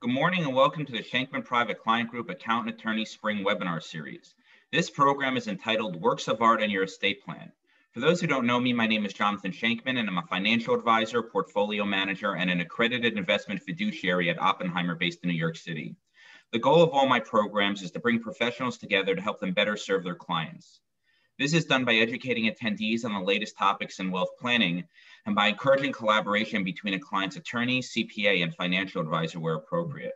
Good morning and welcome to the Shenkman Private Client Group Accountant Attorney Spring Webinar Series. This program is entitled Works of Art and Your Estate Plan. For those who don't know me, my name is Jonathan Shenkman and I'm a financial advisor, portfolio manager, and an accredited investment fiduciary at Oppenheimer based in New York City. The goal of all my programs is to bring professionals together to help them better serve their clients. This is done by educating attendees on the latest topics in wealth planning and by encouraging collaboration between a client's attorney, CPA, and financial advisor where appropriate.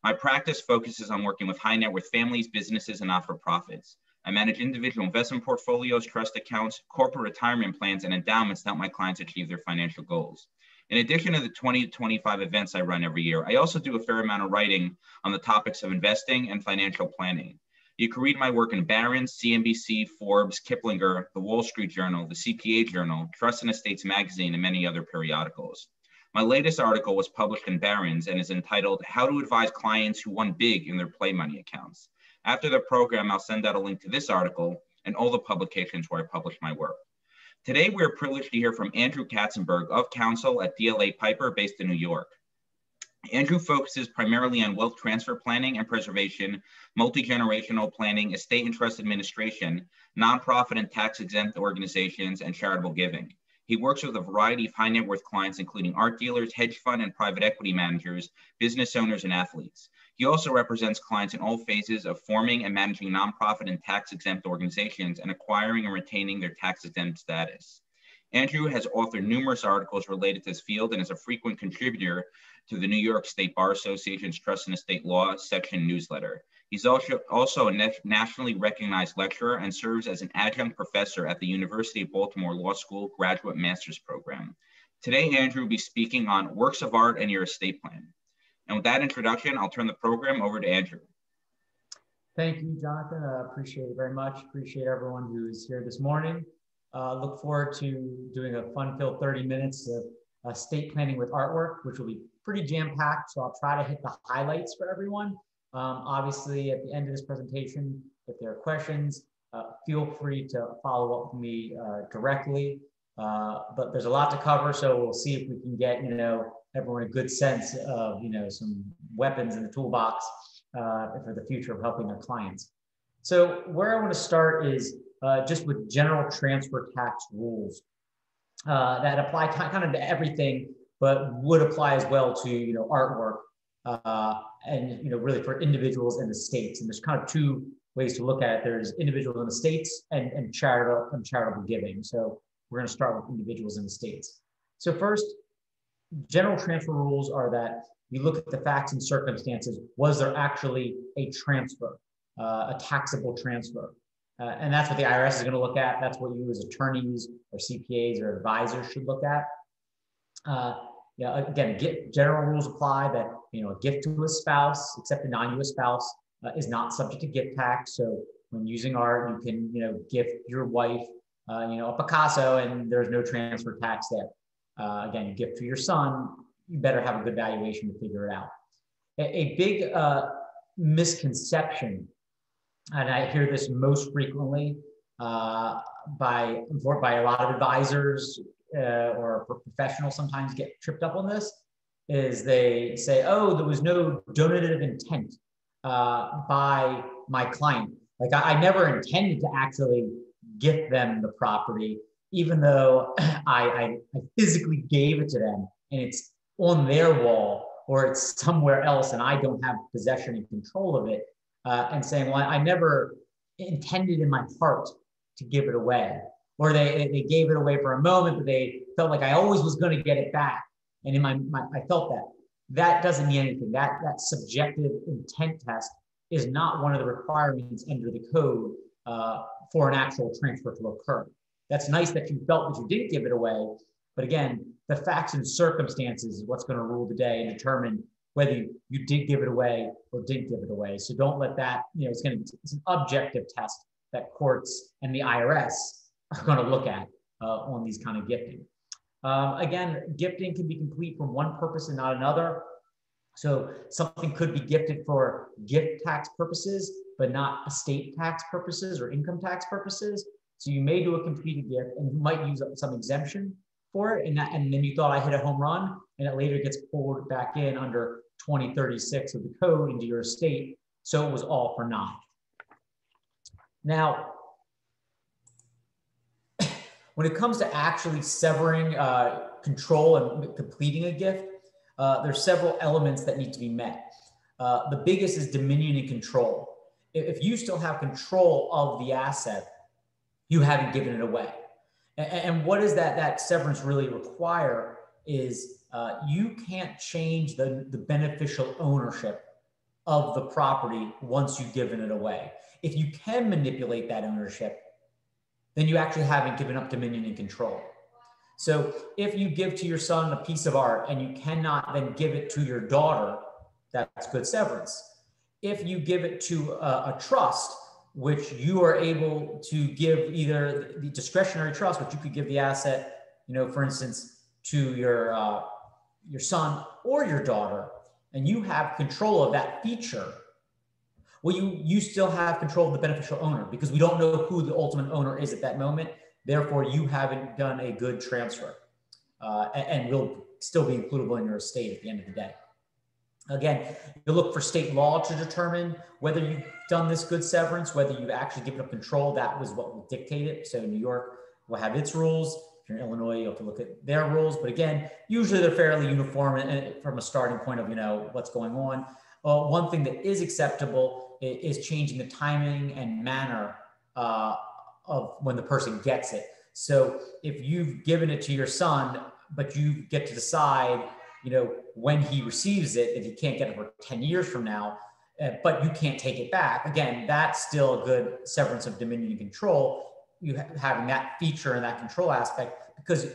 My practice focuses on working with high net worth families, businesses, and not-for-profits. I manage individual investment portfolios, trust accounts, corporate retirement plans, and endowments to help my clients achieve their financial goals. In addition to the 20 to 25 events I run every year, I also do a fair amount of writing on the topics of investing and financial planning. You can read my work in Barron's, CNBC, Forbes, Kiplinger, the Wall Street Journal, the CPA Journal, Trust and Estates Magazine, and many other periodicals. My latest article was published in Barron's and is entitled How to Advise Clients Who Won Big in Their Play Money Accounts. After the program, I'll send out a link to this article and all the publications where I publish my work. Today, we're privileged to hear from Andrew Katzenberg of Counsel at DLA Piper based in New York. Andrew focuses primarily on wealth transfer planning and preservation, multi-generational planning, estate and trust administration, nonprofit and tax-exempt organizations, and charitable giving. He works with a variety of high net worth clients, including art dealers, hedge fund and private equity managers, business owners, and athletes. He also represents clients in all phases of forming and managing nonprofit and tax-exempt organizations and acquiring and retaining their tax-exempt status. Andrew has authored numerous articles related to this field and is a frequent contributor to the New York State Bar Association's Trust and Estate Law section newsletter. He's also a nationally recognized lecturer and serves as an adjunct professor at the University of Baltimore Law School Graduate Master's Program. Today, Andrew will be speaking on works of art and your estate plan. And with that introduction, I'll turn the program over to Andrew. Thank you, Jonathan. Appreciate it very much. Appreciate everyone who's here this morning. Look forward to doing a fun-filled 30 minutes of estate planning with artwork, which will be pretty jam-packed. So I'll try to hit the highlights for everyone. Obviously, at the end of this presentation, if there are questions, feel free to follow up with me directly. But there's a lot to cover, so we'll see if we can get everyone a good sense of some weapons in the toolbox for the future of helping their clients. So where I want to start is just with general transfer tax rules that apply kind of to everything, but would apply as well to artwork and really for individuals and estates. And there's kind of two ways to look at it. There's individuals and estates and charitable giving. So we're going to start with individuals and estates. So first, general transfer rules are that you look at the facts and circumstances. Was there actually a transfer, a taxable transfer? And that's what the IRS is going to look at. That's what you as attorneys or CPAs or advisors should look at. Again, general rules apply that a gift to a spouse, except a non-U.S. spouse, is not subject to gift tax. So when using art, you can gift your wife a Picasso, and there's no transfer tax there. Again, you gift to your son, you better have a good valuation to figure it out. A big misconception, and I hear this most frequently by a lot of advisors or professionals sometimes get tripped up on this, is they say, oh, there was no donative intent by my client. Like I never intended to actually gift them the property, even though I physically gave it to them and it's on their wall or it's somewhere else and I don't have possession and control of it. And saying, well, I never intended in my heart to give it away. Or they gave it away for a moment, but they felt like I always was going to get it back. And in I felt that. That doesn't mean anything. That subjective intent test is not one of the requirements under the code for an actual transfer to occur. That's nice that you felt that you didn't give it away. But again, the facts and circumstances is what's going to rule the day and determine whether you did give it away or didn't give it away. So don't let that, it's an objective test that courts and the IRS are going to look at on these kind of gifting. Again, gifting can be complete for one purpose and not another. So something could be gifted for gift tax purposes, but not estate tax purposes or income tax purposes. So you may do a completed gift and you might use some exemption for it. And then you thought I hit a home run and it later gets pulled back in under 2036 of the code into your estate. So it was all for naught. Now, when it comes to actually severing control and completing a gift, there's several elements that need to be met. The biggest is dominion and control. If you still have control of the asset, you haven't given it away. And what does that severance really require is you can't change the beneficial ownership of the property once you've given it away. If you can manipulate that ownership, then you actually haven't given up dominion and control. So if you give to your son a piece of art and you cannot then give it to your daughter, that's good severance. If you give it to a trust, which you are able to give either the discretionary trust, which you could give the asset, for instance, to your son or your daughter, and you have control of that feature, well, you still have control of the beneficial owner because we don't know who the ultimate owner is at that moment. Therefore, you haven't done a good transfer and will still be includable in your estate at the end of the day. Again, you look for state law to determine whether you've done this good severance, whether you've actually given up control. That was what will dictate it. So New York will have its rules. If you're in Illinois, you have to look at their rules. But again, usually they're fairly uniform and from a starting point of, what's going on. One thing that is acceptable is changing the timing and manner of when the person gets it. So if you've given it to your son, but you get to decide, when he receives it, if he can't get it for 10 years from now, but you can't take it back. Again, that's still a good severance of dominion and control. You having that feature and that control aspect, because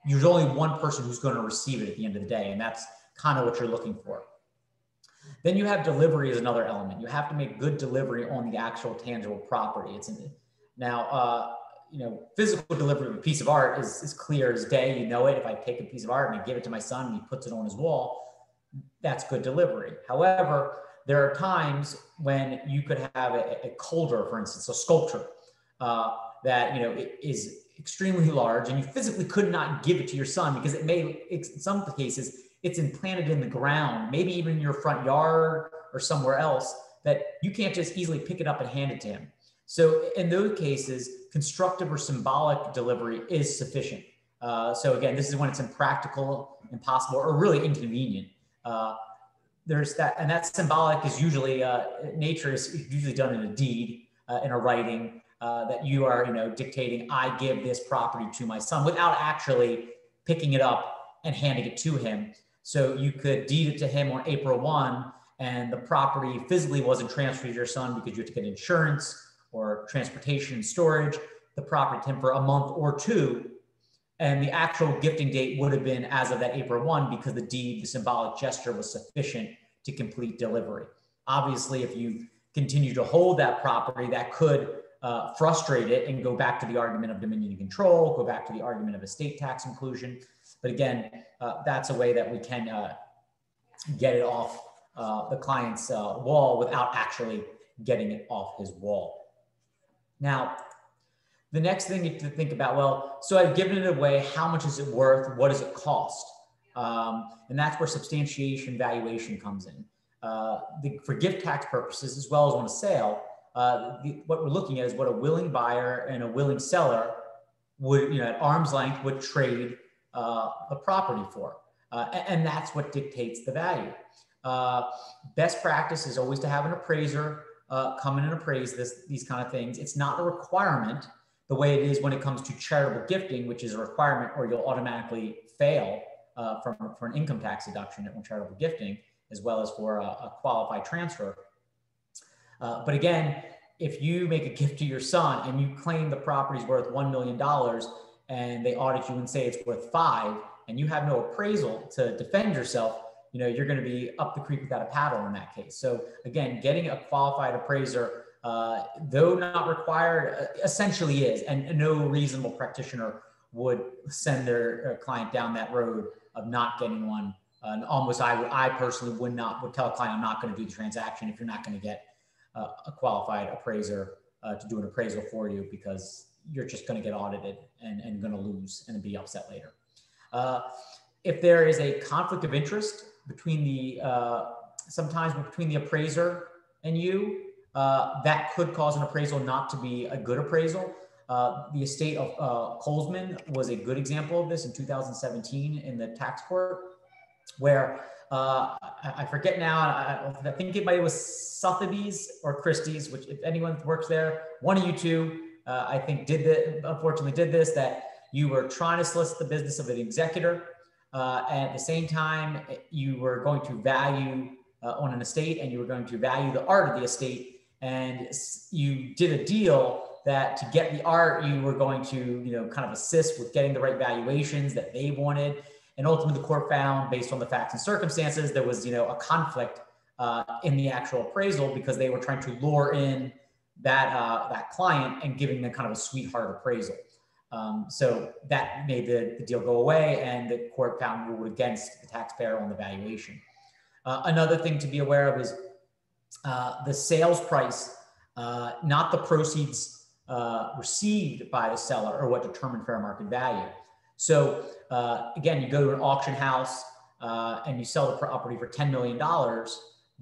there's only one person who's going to receive it at the end of the day. And that's kind of what you're looking for. Then you have delivery as another element. You have to make good delivery on the actual tangible property. Physical delivery of a piece of art is clear as day. If I take a piece of art and I give it to my son and he puts it on his wall, that's good delivery. However, there are times when you could have a colder, for instance, a sculpture that is extremely large, and you physically could not give it to your son because in some cases, it's implanted in the ground, maybe even in your front yard or somewhere else, that you can't just easily pick it up and hand it to him. So in those cases, constructive or symbolic delivery is sufficient. So again, this is when it's impractical, impossible, or really inconvenient. There's that, and that symbolic is usually, nature is usually done in a deed, in a writing, that you are, dictating, I give this property to my son without actually picking it up and handing it to him. So you could deed it to him on April 1, and the property physically wasn't transferred to your son because you had to get insurance or transportation and storage the property to him for a month or two. And the actual gifting date would have been as of that April 1 because the deed, the symbolic gesture was sufficient to complete delivery. Obviously, if you continue to hold that property, that could frustrate it and go back to the argument of dominion and control, go back to the argument of estate tax inclusion. But again, that's a way that we can get it off the client's wall without actually getting it off his wall. Now, the next thing to think about, well, so I've given it away, how much is it worth? What does it cost? And that's where substantiation valuation comes in. For gift tax purposes, as well as on a sale, what we're looking at is what a willing buyer and a willing seller would, at arm's length, would trade the property for. And that's what dictates the value. Best practice is always to have an appraiser come in and appraise these kind of things. It's not a requirement the way it is when it comes to charitable gifting, which is a requirement or you'll automatically fail for an income tax deduction on charitable gifting, as well as for a qualified transfer. But again, if you make a gift to your son and you claim the property's worth $1 million and they audit you and say it's worth $5 million, and you have no appraisal to defend yourself, you're going to be up the creek without a paddle in that case. So again, getting a qualified appraiser, though not required, essentially is, and no reasonable practitioner would send their client down that road of not getting one. And almost, I personally would tell a client, I'm not going to do the transaction if you're not going to get a qualified appraiser to do an appraisal for you, because you're just going to get audited and going to lose and be upset later. If there is a conflict of interest between sometimes between the appraiser and you, that could cause an appraisal not to be a good appraisal. The estate of Colesman was a good example of this in 2017 in the tax court, where I forget now, I think it might was Sotheby's or Christie's, which if anyone works there, one of you two, I think unfortunately did this, that you were trying to solicit the business of an executor, and at the same time, you were going to value on an estate, and you were going to value the art of the estate, and you did a deal that to get the art, you were going to, kind of assist with getting the right valuations that they wanted. And ultimately the court found, based on the facts and circumstances, there was, a conflict in the actual appraisal because they were trying to lure in that client and giving them kind of a sweetheart appraisal. So that made the deal go away, and the court found ruled against the taxpayer on the valuation. Another thing to be aware of is the sales price, not the proceeds received by the seller, or what determined fair market value. So again, you go to an auction house and you sell the property for $10 million,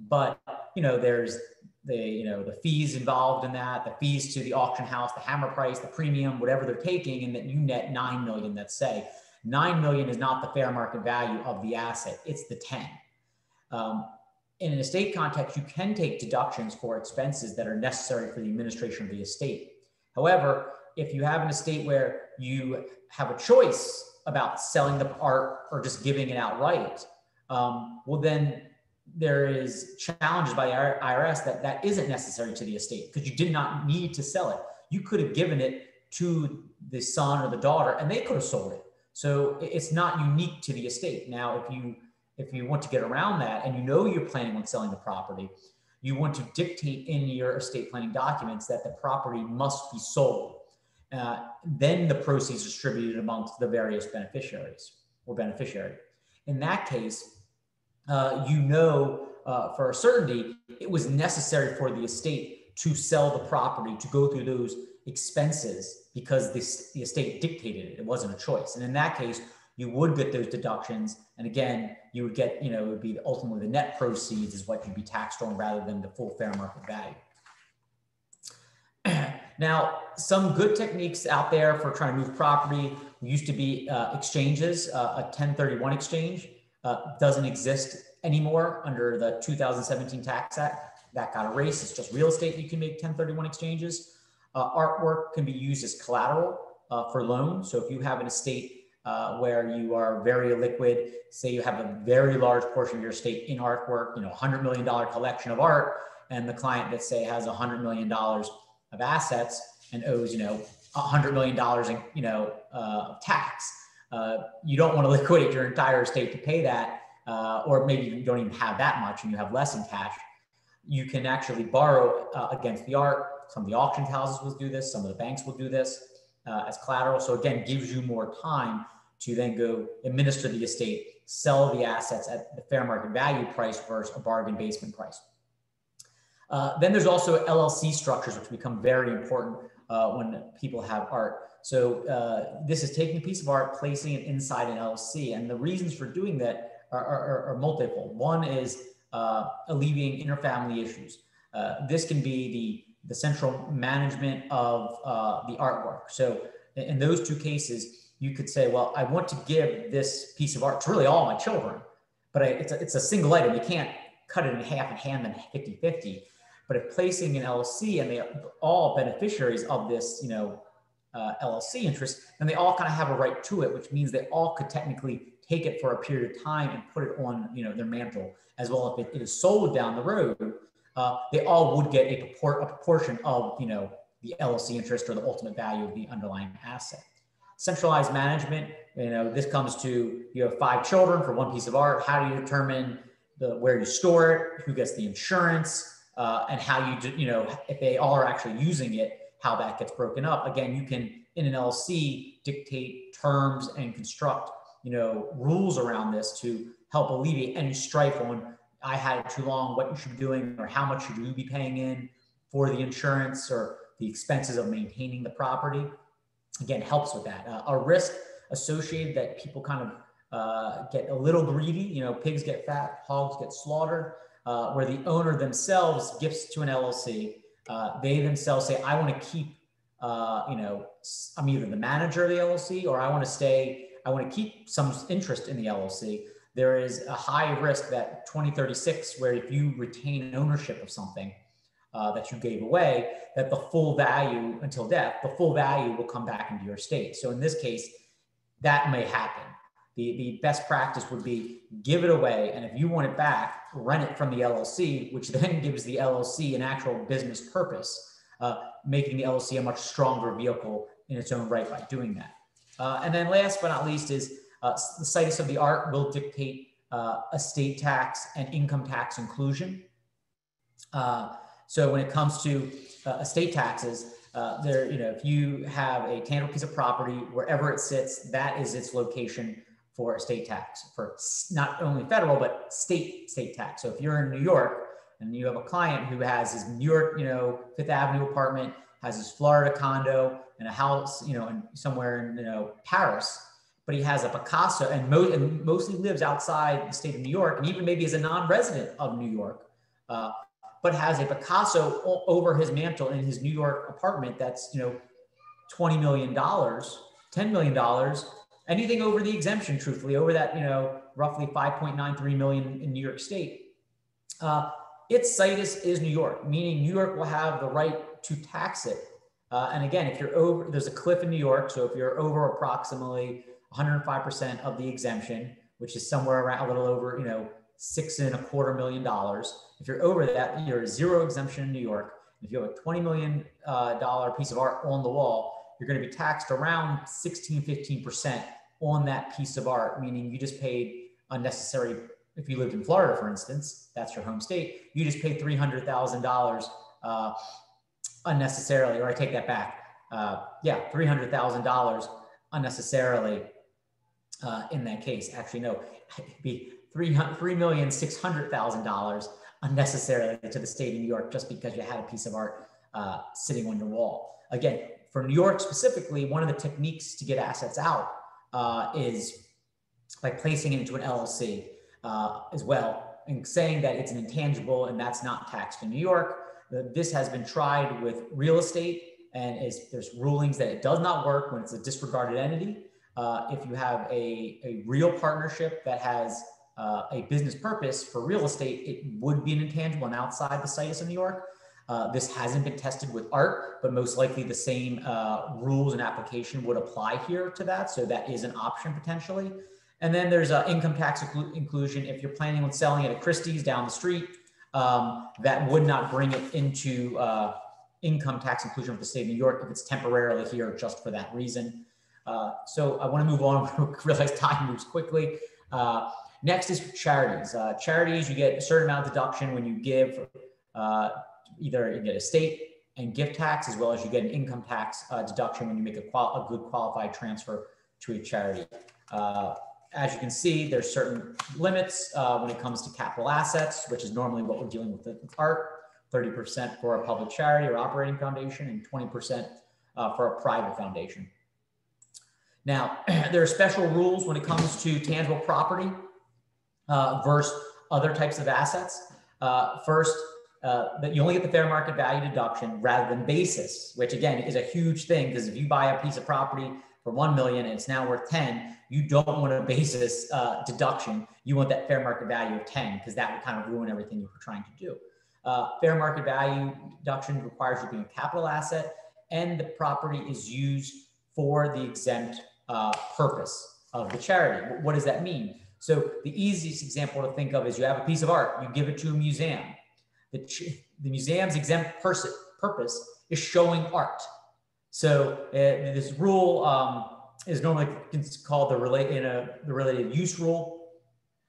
but there's the fees involved in that, the fees to the auction house, the hammer price, the premium, whatever they're taking, and then you net 9 million. Let's say 9 million is not the fair market value of the asset; it's the 10. In an estate context, you can take deductions for expenses that are necessary for the administration of the estate. However, if you have an estate where you have a choice about selling the art or just giving it outright, well, then there is challenges by the IRS that isn't necessary to the estate because you did not need to sell it. You could have given it to the son or the daughter and they could have sold it. So it's not unique to the estate. Now, if you want to get around that and you're planning on selling the property, you want to dictate in your estate planning documents that the property must be sold. Then the proceeds distributed amongst the various beneficiaries or beneficiary. In that case, for a certainty, it was necessary for the estate to sell the property, to go through those expenses because the estate dictated it. It wasn't a choice. And in that case, you would get those deductions. And again, you would get, it would be ultimately the net proceeds is what you'd be taxed on rather than the full fair market value. Now, some good techniques out there for trying to move property used to be exchanges. A 1031 exchange doesn't exist anymore under the 2017 Tax Act. That got erased. It's just real estate you can make 1031 exchanges. Artwork can be used as collateral for loans. So if you have an estate where you are very illiquid, say you have a very large portion of your estate in artwork, $100 million collection of art, and the client, let's say, has $100 million of assets and owes, $100 million in, tax. You don't want to liquidate your entire estate to pay that, or maybe you don't even have that much and you have less in cash. You can actually borrow against the art. Some of the auction houses will do this. Some of the banks will do this as collateral. So again, gives you more time to then go administer the estate, sell the assets at the fair market value price versus a bargain basement price. Then there's also LLC structures, which become very important when people have art. So this is taking a piece of art, placing it inside an LLC. And the reasons for doing that are multiple. One is alleviating interfamily issues. This can be the central management of the artwork. So in those two cases, you could say, well, I want to give this piece of art to really all my children, but it's a single item. You can't cut it in half and hand them 50-50. But if placing an LLC and they are all beneficiaries of this, LLC interest, then they all kind of have a right to it, which means they all could technically take it for a period of time and put it on, their mantle. As well, if it is sold down the road, they all would get a proportion of, the LLC interest or the ultimate value of the underlying asset. Centralized management, this comes to, you have 5 children for one piece of art. How do you determine where you store it, who gets the insurance, and how you do, if they all are actually using it, how that gets broken up. Again, you can, in an LLC, dictate terms and construct, rules around this to help alleviate any strife on, I had it too long, what you should be doing, or how much should you be paying in for the insurance or the expenses of maintaining the property. Again, helps with that. A risk associated that people kind of get a little greedy, pigs get fat, hogs get slaughtered. where the owner themselves gifts to an LLC. They themselves say, I want to keep, I'm either the manager of the LLC or I want to keep some interest in the LLC. There is a high risk that 2036, where if you retain ownership of something that you gave away, that the full value until death, the full value will come back into your estate. So in this case, that may happen. The best practice would be give it away. And if you want it back, rent it from the LLC, which then gives the LLC an actual business purpose, making the LLC a much stronger vehicle in its own right by doing that. And then last but not least is the situs of the art will dictate estate tax and income tax inclusion. So when it comes to estate taxes, if you have a tangible piece of property, wherever it sits, that is its location for estate tax, for not only federal, but state tax. So if you're in New York and you have a client who has his New York, Fifth Avenue apartment, has his Florida condo and a house, somewhere in, Paris, but he has a Picasso and mostly lives outside the state of New York, and even maybe is a non-resident of New York, but has a Picasso over his mantle in his New York apartment that's, $20 million, $10 million, anything over the exemption, truthfully, over that, roughly 5.93 million in New York State. Its situs is New York, meaning New York will have the right to tax it. And again, if you're over, there's a cliff in New York. So if you're over approximately 105% of the exemption, which is somewhere around a little over, $6.25 million. If you're over that, you're zero exemption in New York. If you have a $20 million piece of art on the wall, you're going to be taxed around 15% on that piece of art, meaning you just paid unnecessary. If you lived in Florida, for instance, that's your home state, you just paid $300,000 unnecessarily, or I take that back. $300,000 unnecessarily in that case. Actually, no, it'd be $3,600,000 unnecessarily to the state of New York just because you had a piece of art sitting on your wall. Again, for New York specifically, one of the techniques to get assets out is by placing it into an LLC as well, and saying that it's an intangible and that's not taxed in New York. This has been tried with real estate, and there's rulings that it does not work when it's a disregarded entity. If you have a real partnership that has a business purpose for real estate, it would be an intangible and outside the situs of New York. This hasn't been tested with art, but most likely the same rules and application would apply here to that. So that is an option potentially. And then there's income tax inclusion. If you're planning on selling it at Christie's down the street, that would not bring it into income tax inclusion with the state of New York if it's temporarily here just for that reason. So I want to move on. I realize time moves quickly. Next is charities. Charities, you get a certain amount of deduction when you give, either you get estate and gift tax, as well as you get an income tax deduction when you make a good qualified transfer to a charity. As you can see, there's certain limits when it comes to capital assets, which is normally what we're dealing with art, 30% for a public charity or operating foundation, and 20% for a private foundation. Now, there are special rules when it comes to tangible property versus other types of assets. First, that you only get the fair market value deduction rather than basis, which again is a huge thing, because if you buy a piece of property for 1 million and it's now worth 10, you don't want a basis deduction. You want that fair market value of 10, because that would kind of ruin everything you were trying to do. Fair market value deduction requires you being a capital asset, and the property is used for the exempt purpose of the charity. What does that mean? So the easiest example to think of is you have a piece of art, you give it to a museum. The museum's exempt purpose is showing art. So this rule is normally called the related use rule.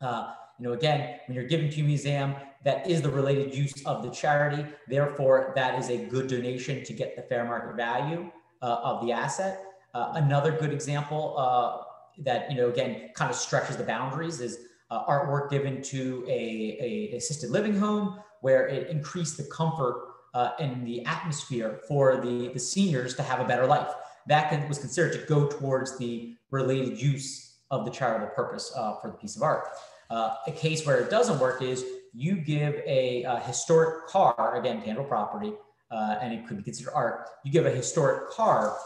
Again, when you're giving to a museum, that is the related use of the charity. Therefore, that is a good donation to get the fair market value of the asset. Another good example that, again, kind of stretches the boundaries is artwork given to a assisted living home, where it increased the comfort and the atmosphere for the seniors to have a better life. That was considered to go towards the related use of the charitable purpose for the piece of art. A case where it doesn't work is you give a historic car, again, tangible property, and it could be considered art. You give a historic car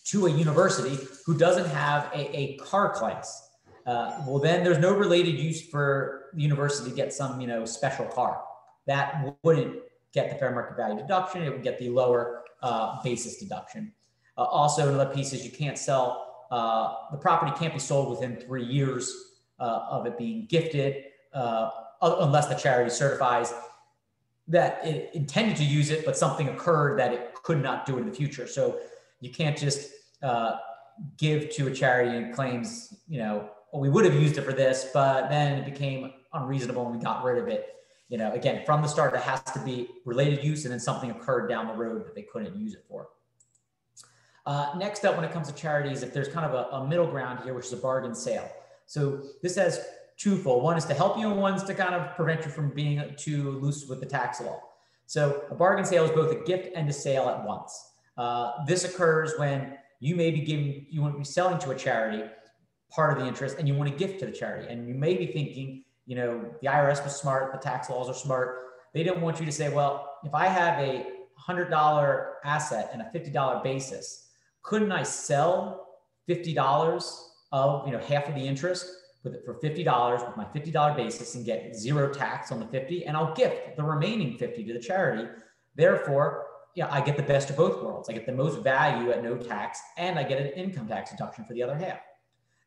to a university who doesn't have a car class. Well, then there's no related use for the university to get some, special car. That wouldn't get the fair market value deduction. It would get the lower basis deduction. Also, another piece is you can't sell, the property can't be sold within 3 years of it being gifted, unless the charity certifies that it intended to use it, but something occurred that it could not do it in the future. So you can't just give to a charity and claims, well, we would have used it for this, but then it became unreasonable and we got rid of it. Again, from the start, it has to be related use, and then something occurred down the road that they couldn't use it for. Next up, when it comes to charities, if there's kind of a middle ground here, which is a bargain sale. So this has twofold. One is to help you, and one's to kind of prevent you from being too loose with the tax law. So a bargain sale is both a gift and a sale at once. This occurs when you may be you want to be selling to a charity part of the interest, and you want to gift to the charity. And you may be thinking, the IRS was smart, the tax laws are smart. They didn't want you to say, well, if I have a $100 asset and a $50 basis, couldn't I sell $50 of, half of the interest for $50 with my $50 basis and get zero tax on the 50, and I'll gift the remaining 50 to the charity. Therefore, I get the best of both worlds. I get the most value at no tax, and I get an income tax deduction for the other half.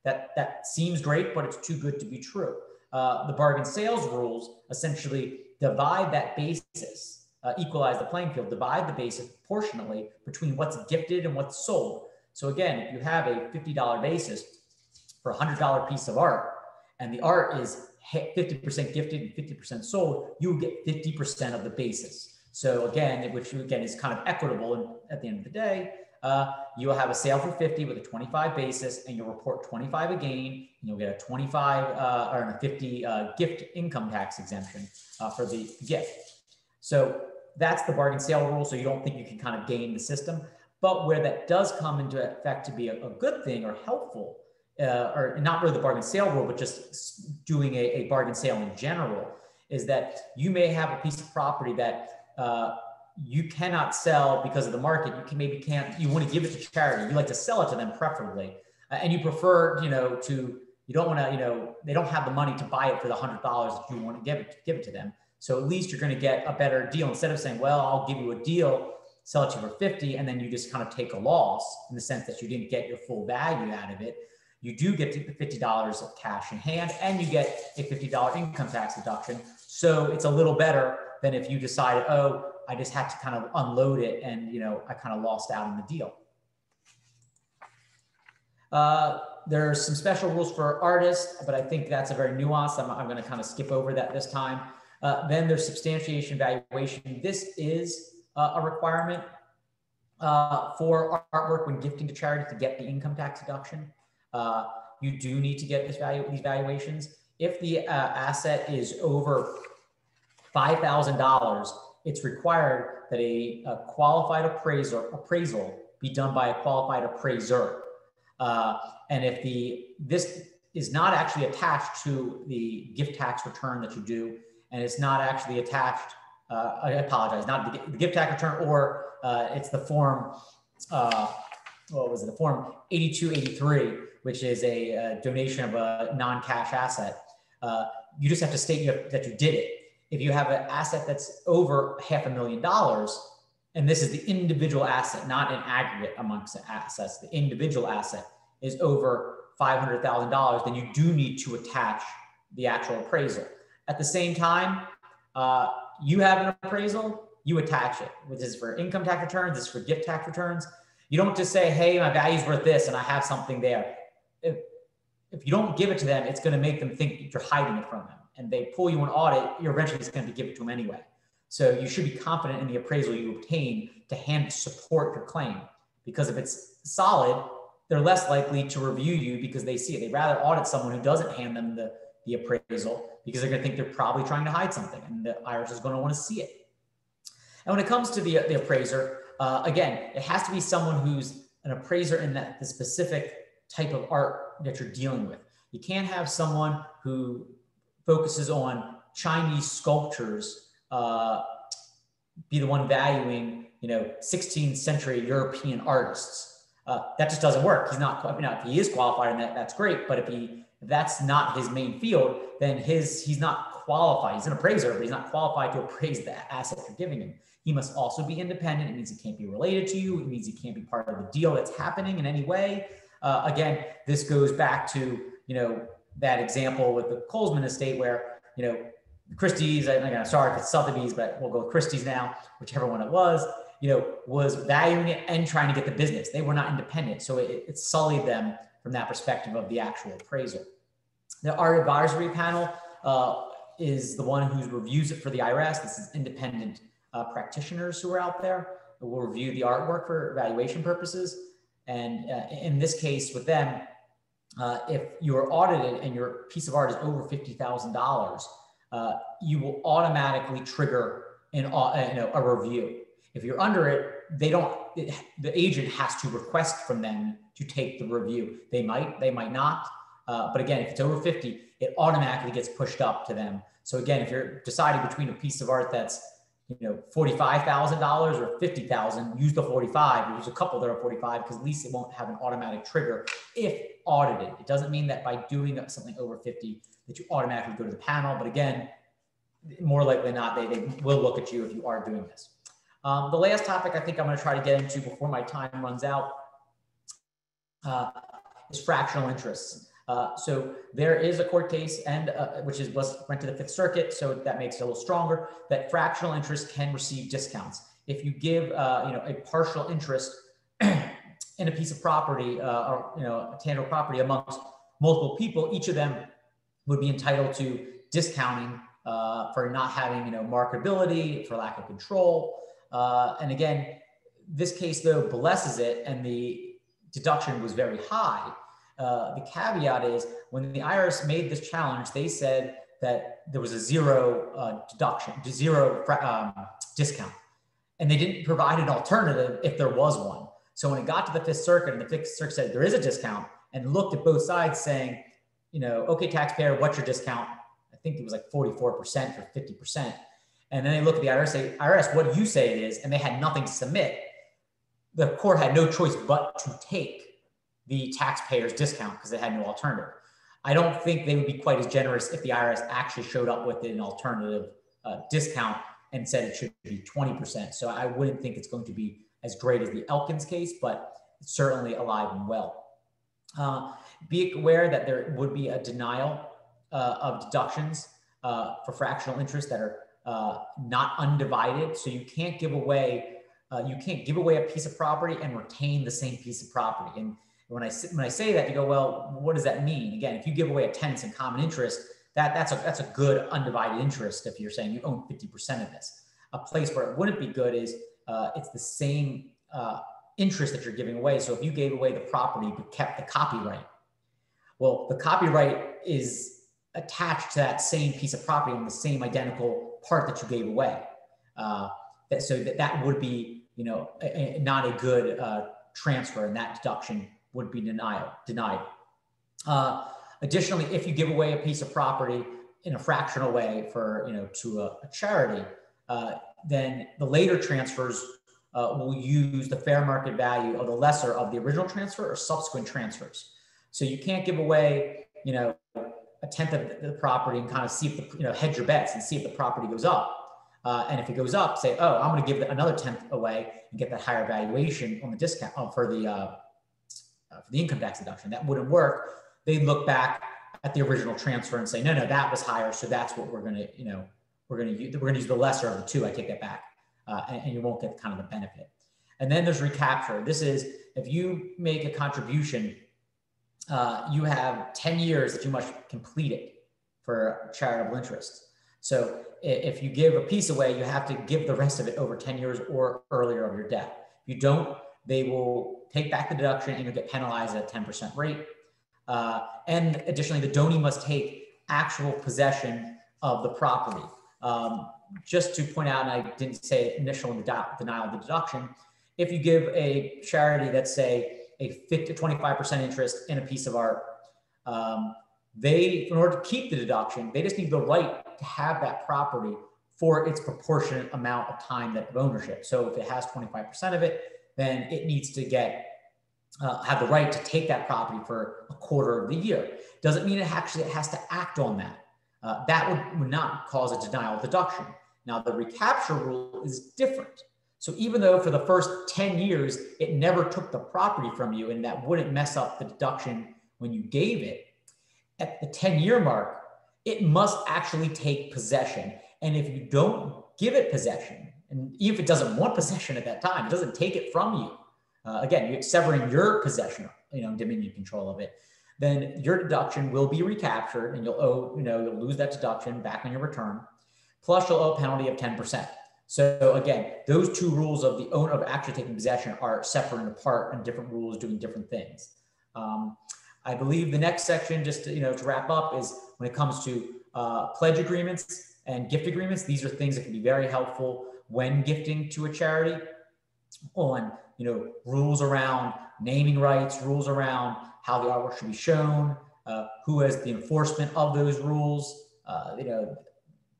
That seems great, but it's too good to be true. The bargain sales rules essentially divide that basis, equalize the playing field, divide the basis proportionally between what's gifted and what's sold. So again, if you have a $50 basis for a $100 piece of art, and the art is 50% gifted and 50% sold, you will get 50% of the basis. So again, which again is kind of equitable, and at the end of the day, you will have a sale for 50 with a 25 basis, and you'll report 25 a gain, and you'll get a 25 or a 50 gift income tax exemption for the gift. So that's the bargain sale rule. So you don't think you can kind of game the system. But where that does come into effect to be a good thing or helpful, or not really the bargain sale rule, but just doing a bargain sale in general, is that you may have a piece of property that you cannot sell because of the market. You want to give it to charity. You like to sell it to them preferably. And you prefer, you don't want to, they don't have the money to buy it for the $100 that you want to give it to them. So at least you're going to get a better deal instead of saying, well, I'll give you a deal, sell it to you for 50, and then you just kind of take a loss in the sense that you didn't get your full value out of it. You do get the $50 of cash in hand, and you get a $50 income tax deduction. So it's a little better than if you decided, oh, I just had to kind of unload it and, I kind of lost out on the deal. There's some special rules for artists, but I think that's a very nuanced. I'm going to kind of skip over that this time. Then there's substantiation valuation. This is a requirement for artwork when gifting to charity to get the income tax deduction. You do need to get these valuations. If the asset is over $5,000, it's required that a qualified appraisal be done by a qualified appraiser. And if this is not actually attached to the gift tax return that you do, and it's not actually attached, I apologize, not the gift tax return, or it's the form, what was it? The form 8283, which is a donation of a non-cash asset. You just have to state that you did it. If you have an asset that's over $500,000, and this is the individual asset, not an aggregate amongst the assets, the individual asset is over $500,000, then you do need to attach the actual appraisal. At the same time, you have an appraisal, you attach it. This is for income tax returns, this is for gift tax returns. You don't just say, hey, my value's worth this and I have something there. If you don't give it to them, it's going to make them think you're hiding it from them. And they pull you an audit, you're eventually just going to give it to them anyway. So you should be confident in the appraisal you obtain to support your claim. Because if it's solid, they're less likely to review you because they see it. They'd rather audit someone who doesn't hand them the appraisal because they're going to think they're probably trying to hide something, and the IRS is going to want to see it. And when it comes to the appraiser, again, it has to be someone who's an appraiser in the specific type of art that you're dealing with. You can't have someone who focuses on Chinese sculptures be the one valuing, 16th century European artists. That just doesn't work. He's not, if he is qualified in that, that's great. But if that's not his main field, then he's not qualified. He's an appraiser, but he's not qualified to appraise the asset you're giving him. He must also be independent. It means he can't be related to you. It means he can't be part of the deal that's happening in any way. Again, this goes back to, that example with the Colesman estate where, Christie's, sorry if it's Sotheby's, but we'll go with Christie's now, whichever one it was valuing it and trying to get the business. They were not independent. So it sullied them from that perspective of the actual appraiser. Our advisory panel is the one who reviews it for the IRS. This is independent practitioners who are out there who will review the artwork for valuation purposes. And in this case with them, if you are audited and your piece of art is over $50,000, you will automatically trigger a review. If you're under it, the agent has to request from them to take the review. They might not. But again, if it's over 50, it automatically gets pushed up to them. So again, if you're deciding between a piece of art that's, $45,000 or $50,000, use the 45. Use a couple that are 45 because at least it won't have an automatic trigger if audited. It doesn't mean that by doing something over 50 that you automatically go to the panel. But again, more likely than not, they will look at you if you are doing this. The last topic I think I'm going to try to get into before my time runs out is fractional interests. So there is a court case, and went to the Fifth Circuit, so that makes it a little stronger, that fractional interest can receive discounts. If you give a partial interest in a piece of property or a tangible property amongst multiple people, each of them would be entitled to discounting for not having marketability, for lack of control. And again, this case though blesses it, and the deduction was very high. The caveat is when the IRS made this challenge, they said that there was a zero discount, and they didn't provide an alternative if there was one. So when it got to the Fifth Circuit, and the Fifth Circuit said there is a discount, and looked at both sides saying, okay, taxpayer, what's your discount? I think it was like 44% or 50%. And then they look at the IRS, say, IRS, what do you say it is? And they had nothing to submit. The court had no choice but to take the taxpayer's discount because they had no alternative. I don't think they would be quite as generous if the IRS actually showed up with an alternative discount and said it should be 20%. So I wouldn't think it's going to be as great as the Elkins case, but it's certainly alive and well. Be aware that there would be a denial of deductions for fractional interest that are not undivided. So you can't give away a piece of property and retain the same piece of property. And when I say that, you go, well, what does that mean? Again, if you give away a tenants in common interest, that's a good undivided interest. If you're saying you own 50% of this, a place where it wouldn't be good is it's the same interest that you're giving away. So if you gave away the property but kept the copyright, well, the copyright is attached to that same piece of property in the same identical part that you gave away. So that would be, not a good transfer, and that deduction would be denied. Additionally, if you give away a piece of property in a fractional way for, to a charity, then the later transfers will use the fair market value of the lesser of the original transfer or subsequent transfers. So you can't give away, a tenth of the property and kind of see if hedge your bets and see if the property goes up. And if it goes up, say, oh, I'm going to give another tenth away and get that higher valuation on the discount for the income tax deduction. That wouldn't work. They'd look back at the original transfer and say, no, that was higher. So that's what we're going to, we're going to use the lesser of the two. I take that back. And you won't get kind of the benefit. And then there's recapture. This is if you make a contribution, you have 10 years that you must complete it for charitable interest. So if you give a piece away, you have to give the rest of it over 10 years or earlier of your death. If you don't, they will take back the deduction and you'll get penalized at a 10% rate. And additionally, the donee must take actual possession of the property. Just to point out, and I didn't say initial denial of the deduction, if you give a charity that's say a 25% interest in a piece of art, in order to keep the deduction, they just need the right to have that property for its proportionate amount of time that of ownership. So if it has 25% of it, then it needs to have the right to take that property for a quarter of the year. Doesn't mean it has to act on that. That would not cause a denial of deduction. Now, the recapture rule is different. So even though for the first 10 years, it never took the property from you, and that wouldn't mess up the deduction when you gave it, at the 10-year mark, it must actually take possession. And if you don't give it possession, and even if it doesn't want possession at that time, it doesn't take it from you, again, you're severing your possession, dominion control of it, then your deduction will be recaptured and you'll lose that deduction back on your return. Plus you'll owe a penalty of 10%. So again, those two rules of the owner of actually taking possession are separate and apart, and different rules doing different things. I believe the next section, just to wrap up, is when it comes to pledge agreements and gift agreements. These are things that can be very helpful when gifting to a charity, on rules around naming rights, rules around how the artwork should be shown, who has the enforcement of those rules.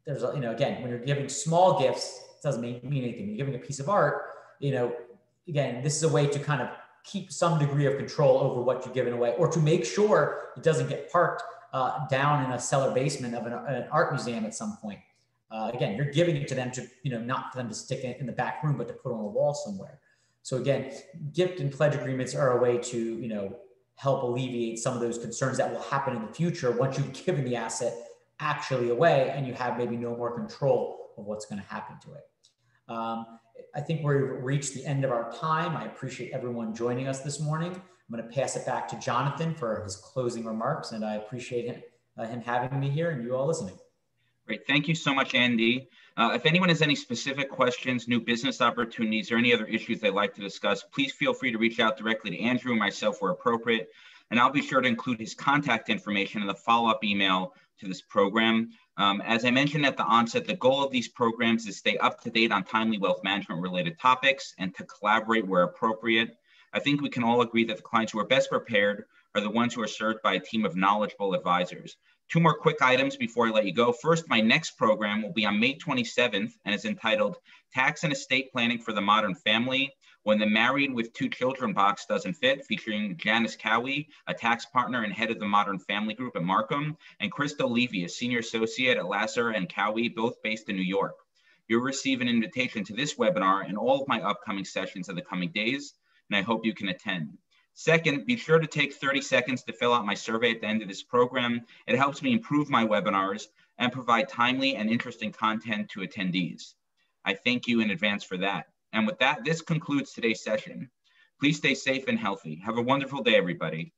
There's again, when you're giving small gifts, it doesn't mean anything. You're giving a piece of art, again, this is a way to kind of keep some degree of control over what you're giving away, or to make sure it doesn't get parked down in a cellar basement of an art museum at some point. Again, you're giving it to them to, not for them to stick it in the back room, but to put on a wall somewhere. So again, gift and pledge agreements are a way to, help alleviate some of those concerns that will happen in the future once you've given the asset actually away and you have maybe no more control of what's going to happen to it. I think we've reached the end of our time. I appreciate everyone joining us this morning. I'm going to pass it back to Jonathan for his closing remarks, and I appreciate him having me here and you all listening. Great. Thank you so much, Andy. If anyone has any specific questions, new business opportunities, or any other issues they'd like to discuss, please feel free to reach out directly to Andrew and myself where appropriate. And I'll be sure to include his contact information in the follow-up email to this program. As I mentioned at the onset, the goal of these programs is to stay up to date on timely wealth management related topics and to collaborate where appropriate. I think we can all agree that the clients who are best prepared are the ones who are served by a team of knowledgeable advisors. Two more quick items before I let you go. First, my next program will be on May 27th and is entitled Tax and Estate Planning for the Modern Family, When the Married with Two Children box Doesn't Fit, featuring Janice Cowie, a tax partner and head of the Modern Family Group at Markham, and Crystal Levy, a senior associate at Lasser and Cowie, both based in New York. You'll receive an invitation to this webinar and all of my upcoming sessions in the coming days, and I hope you can attend. Second, be sure to take 30 seconds to fill out my survey at the end of this program. It helps me improve my webinars and provide timely and interesting content to attendees. I thank you in advance for that. And with that, this concludes today's session. Please stay safe and healthy. Have a wonderful day, everybody.